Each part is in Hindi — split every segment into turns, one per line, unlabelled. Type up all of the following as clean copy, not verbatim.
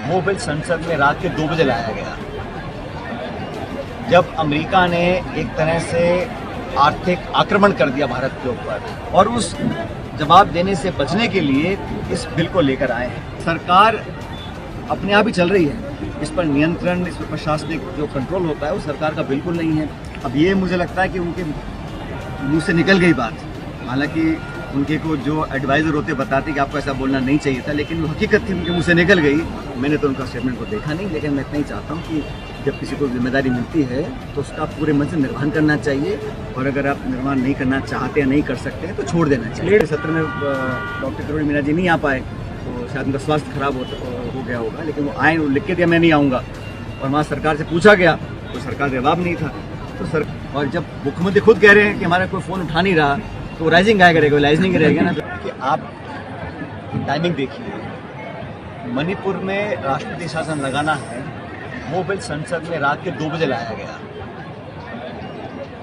वो बिल संसद में रात के 2 बजे लाया गया, जब अमेरिका ने एक तरह से आर्थिक आक्रमण कर दिया भारत के ऊपर, और उस जवाब देने से बचने के लिए इस बिल को लेकर आए हैं। सरकार अपने आप ही चल रही है, इस पर नियंत्रण, इस पर प्रशासनिक जो कंट्रोल होता है वो सरकार का बिल्कुल नहीं है। अब ये मुझे लगता है कि उनके मुंह से निकल गई बात, हालांकि उनके को जो एडवाइज़र होते बताते कि आपको ऐसा बोलना नहीं चाहिए था, लेकिन वो हकीकत थी, उनके मुंह से निकल गई। मैंने तो उनका स्टेटमेंट को देखा नहीं, लेकिन मैं इतना ही चाहता हूँ कि जब किसी को जिम्मेदारी मिलती है तो उसका पूरे मन से निर्वहन करना चाहिए, और अगर आप निर्वहन नहीं करना चाहते या नहीं कर सकते हैं तो छोड़ देना चाहिए। सत्र में डॉक्टर किरोड़ी मीना जी नहीं आ पाए, तो शायद उनका स्वास्थ्य खराब हो गया होगा, लेकिन वो आए, वो लिख के दिया मैं नहीं आऊँगा, और वहाँ सरकार से पूछा गया तो सरकार जवाब नहीं था। तो और जब मुख्यमंत्री खुद कह रहे हैं कि हमारा कोई फ़ोन उठा नहीं रहा, तो राइजिंग क्या करेगा, लाइजनिंग रहेगा ना। कि आप टाइमिंग देखिए, मणिपुर में राष्ट्रपति शासन लगाना है, वो बिल संसद में रात के 2 बजे लाया गया,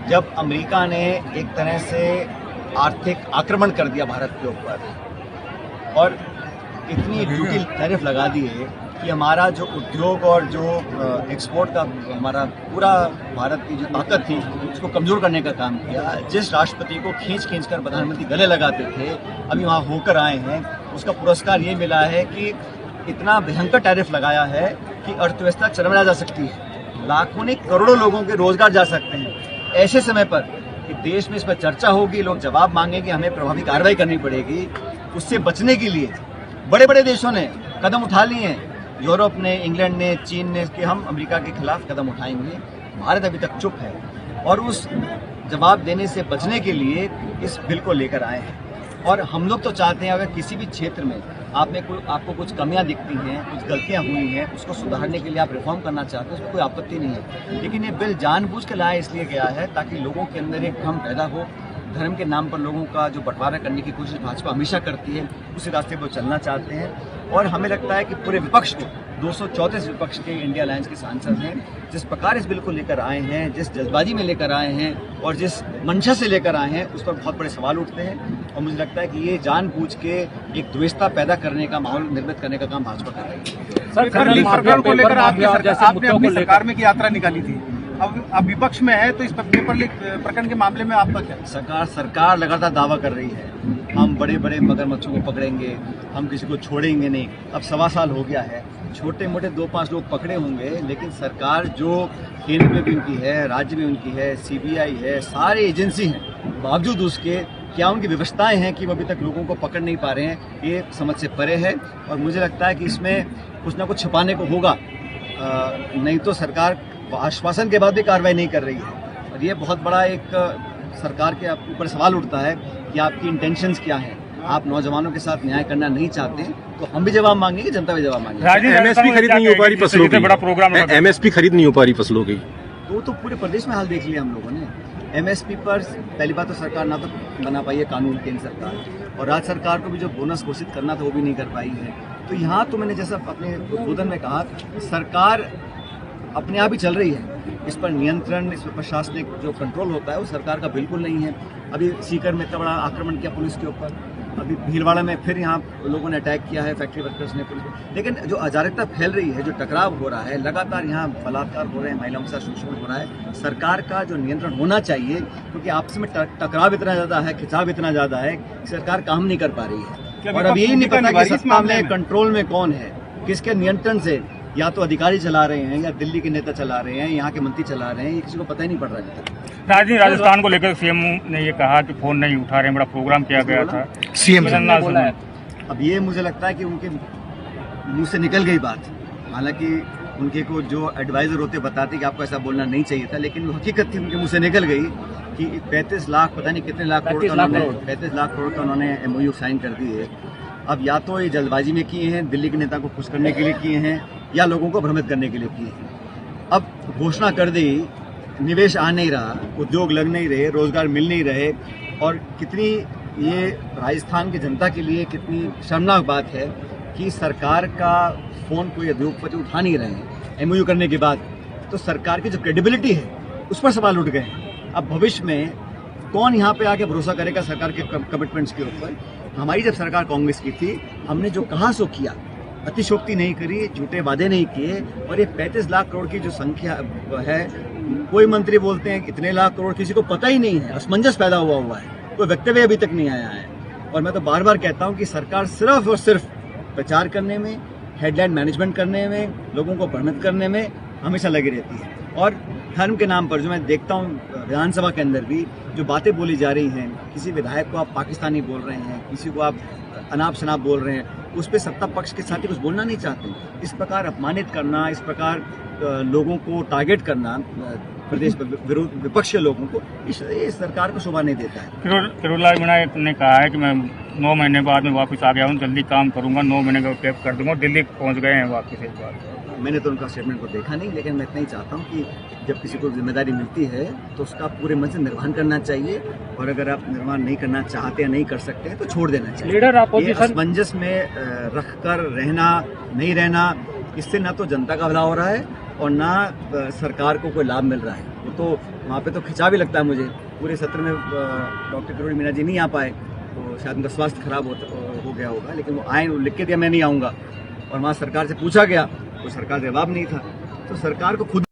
जब अमेरिका ने एक तरह से आर्थिक आक्रमण कर दिया भारत के ऊपर, और इतनी ड्यूटी टैरिफ लगा दी है कि हमारा जो उद्योग और जो एक्सपोर्ट का हमारा पूरा भारत की जो ताकत थी उसको कमज़ोर करने का काम किया। जिस राष्ट्रपति को खींच कर प्रधानमंत्री गले लगाते थे, अभी वहाँ होकर आए हैं, उसका पुरस्कार ये मिला है कि इतना भयंकर टैरिफ लगाया है कि अर्थव्यवस्था चरमरा जा सकती है, लाखों नहीं करोड़ों लोगों के रोजगार जा सकते हैं। ऐसे समय पर कि देश में इस पर चर्चा होगी, लोग जवाब मांगेंगे, हमें प्रभावी कार्रवाई करनी पड़ेगी। उससे बचने के लिए बड़े बड़े देशों ने कदम उठा लिए हैं, यूरोप ने, इंग्लैंड ने, चीन ने, कि हम अमेरिका के खिलाफ कदम उठाएंगे। भारत अभी तक चुप है, और उस जवाब देने से बचने के लिए इस बिल को लेकर आए हैं। और हम लोग तो चाहते हैं अगर किसी भी क्षेत्र में आपको कुछ कमियां दिखती हैं, कुछ गलतियां हुई हैं, उसको सुधारने के लिए आप रिफॉर्म करना चाहते हैं, उसमें कोई आपत्ति नहीं है। लेकिन ये बिल जानबूझ के लाया इसलिए गया है ताकि लोगों के अंदर एक भ्रम पैदा हो। धर्म के नाम पर लोगों का जो बंटवारा करने की कोशिश भाजपा हमेशा करती है, उसी रास्ते पर चलना चाहते हैं। और हमें लगता है कि पूरे विपक्ष को, 234 विपक्ष के इंडिया अलायंस के सांसद हैं, जिस प्रकार इस बिल को लेकर आए हैं, जिस जल्दबाजी में लेकर आए हैं और जिस मंशा से लेकर आए हैं, उस पर बहुत बड़े सवाल उठते हैं। और मुझे लगता है कि ये जानबूझ के एक द्वेषता पैदा करने का माहौल निर्मित करने का काम भाजपा कर रही है।
सर, को लेकर आपने अपनी सरकार में की यात्रा निकाली थी, अब विपक्ष में है, तो इस पेपर लीक प्रकरण के मामले में आपका क्या?
सरकार लगातार दावा कर रही है, हम बड़े बड़े मगरमच्छों को पकड़ेंगे, हम किसी को छोड़ेंगे नहीं। अब 1.25 साल हो गया है, छोटे मोटे 2-5 लोग पकड़े होंगे, लेकिन सरकार जो केंद्र में भी उनकी है, राज्य में उनकी है, CBI है, सारे एजेंसी हैं, बावजूद उसके क्या उनकी व्यवस्थाएं हैं कि वो अभी तक लोगों को पकड़ नहीं पा रहे हैं, ये समझ से परे है। और मुझे लगता है कि इसमें कुछ ना कुछ छिपाने को होगा, नहीं तो सरकार आश्वासन के बाद भी कार्रवाई नहीं कर रही है। और ये बहुत बड़ा एक सरकार के ऊपर सवाल उठता है कि आपकी इंटेंशंस क्या हैं। आप नौजवानों के साथ न्याय करना नहीं चाहते, तो हम भी जवाब मांगेंगे, जनता भी जवाब मांगेगी।
MSP खरीद नहीं हो पा रही फसलों की, बड़ा प्रोग्राम MSP खरीद नहीं हो पा रही फसलों की,
तो पूरे प्रदेश में हाल देख लिया हम लोगों ने। MSP पर पहली बात तो सरकार ना तो बना पाई है कानून, केंद्र सरकार, और राज्य सरकार को भी जो बोनस घोषित करना था वो भी नहीं कर पाई है। तो यहाँ तो मैंने जैसा अपने उद्बोधन में कहा, सरकार अपने आप ही चल रही है, इस पर नियंत्रण, इस पर प्रशासनिक जो कंट्रोल होता है वो सरकार का बिल्कुल नहीं है। अभी सीकर में इतना बड़ा आक्रमण किया पुलिस के ऊपर, अभी भीलवाड़ा में फिर यहाँ लोगों ने अटैक किया है, फैक्ट्री वर्कर्स ने पुलिस। लेकिन जो अराजकता फैल रही है, जो टकराव हो रहा है, लगातार यहाँ बलात्कार हो रहे हैं, महिलाओं के साथ शोषण हो रहा है, सरकार का जो नियंत्रण होना चाहिए, क्योंकि आपस में टकराव इतना ज़्यादा है, खिंचाव इतना ज़्यादा है, सरकार काम नहीं कर पा रही है। और अब यही नहीं पता कि सत्ता में, कंट्रोल में कौन है, किसके नियंत्रण से या तो अधिकारी चला रहे हैं, या दिल्ली के नेता चला रहे हैं, यहाँ के मंत्री चला रहे हैं, ये किसी को पता ही नहीं पड़ रहा है।
राजस्थान को लेकर CM ने ये कहा कि फोन नहीं उठा रहे, बड़ा प्रोग्राम किया गया था, CM ने बोला है।
अब ये मुझे लगता है कि उनके मुंह से निकल गई बात, हालांकि उनके को जो एडवाइज़र होते बताते कि आपको ऐसा बोलना नहीं चाहिए था, लेकिन वो हकीकत थी, उनके मुंह से निकल गई कि 35 लाख, पता नहीं कितने लाख करोड़ का 35 लाख करोड़ का उन्होंने MOU साइन कर दिए। अब या तो ये जल्दबाजी में किए हैं, दिल्ली के नेता को खुश करने के लिए किए हैं, या लोगों को भ्रमित करने के लिए किए हैं। अब घोषणा कर दी, निवेश आ नहीं रहा, उद्योग लग नहीं रहे, रोजगार मिल नहीं रहे, और कितनी ये राजस्थान की जनता के लिए कितनी शर्मनाक बात है कि सरकार का फ़ोन कोई उद्योगपति उठा नहीं रहे हैं MOU करने के बाद। तो सरकार की जो क्रेडिबिलिटी है उस पर सवाल उठ गए। अब भविष्य में कौन यहाँ पे आके भरोसा करेगा सरकार के कमिटमेंट्स के ऊपर। हमारी जब सरकार कांग्रेस की थी, हमने जो कहा सो किया, अतिशोक्ति नहीं करी, झूठे वादे नहीं किए। और ये 35 लाख करोड़ की जो संख्या है, कोई मंत्री बोलते हैं इतने लाख करोड़, किसी को पता ही नहीं है, असमंजस पैदा हुआ है, कोई वक्तव्य अभी तक नहीं आया है। और मैं तो बार बार कहता हूं कि सरकार सिर्फ और सिर्फ प्रचार करने में, हेडलाइन मैनेजमेंट करने में, लोगों को भ्रमित करने में हमेशा लगी रहती है। और धर्म के नाम पर जो मैं देखता हूँ विधानसभा के अंदर भी जो बातें बोली जा रही हैं, किसी विधायक को आप पाकिस्तानी बोल रहे हैं, किसी को आप अनाप शनाप बोल रहे हैं, उस पर सत्ता पक्ष के साथी कुछ बोलना नहीं चाहते। इस प्रकार अपमानित करना, इस प्रकार लोगों को टारगेट करना, प्रदेश विरोध विपक्ष के लोगों को, इस सरकार को शोभा नहीं देता है।
किरोड़ीलाल मीणा ने कहा है कि मैं 9 महीने बाद में वापस आ गया हूँ, जल्दी काम करूंगा, 9 महीने का टैप कर दूंगा, दिल्ली पहुंच गए हैं वापस एक बार।
मैंने तो उनका स्टेटमेंट को देखा नहीं, लेकिन मैं इतना ही चाहता हूं कि जब किसी को जिम्मेदारी मिलती है तो उसका पूरे मन से निर्वहन करना चाहिए, और अगर आप निर्वहन नहीं करना चाहते हैं, नहीं कर सकते हैं, तो छोड़ देना चाहिए।
लीडर अपोजिशन
असमंजस में रखकर रहना, नहीं रहना, इससे ना तो जनता का भला हो रहा है और ना सरकार को कोई लाभ मिल रहा है। वो तो वहाँ पे तो खिंचाव भी लगता है मुझे। पूरे सत्र में डॉक्टर किरोड़ी मीणा जी नहीं आ पाए, तो शायद उनका स्वास्थ्य खराब हो गया होगा, लेकिन वो आए, लिख के दिया मैं नहीं आऊँगा, और वहाँ सरकार से पूछा गया तो सरकार जवाब नहीं था। तो सरकार को खुद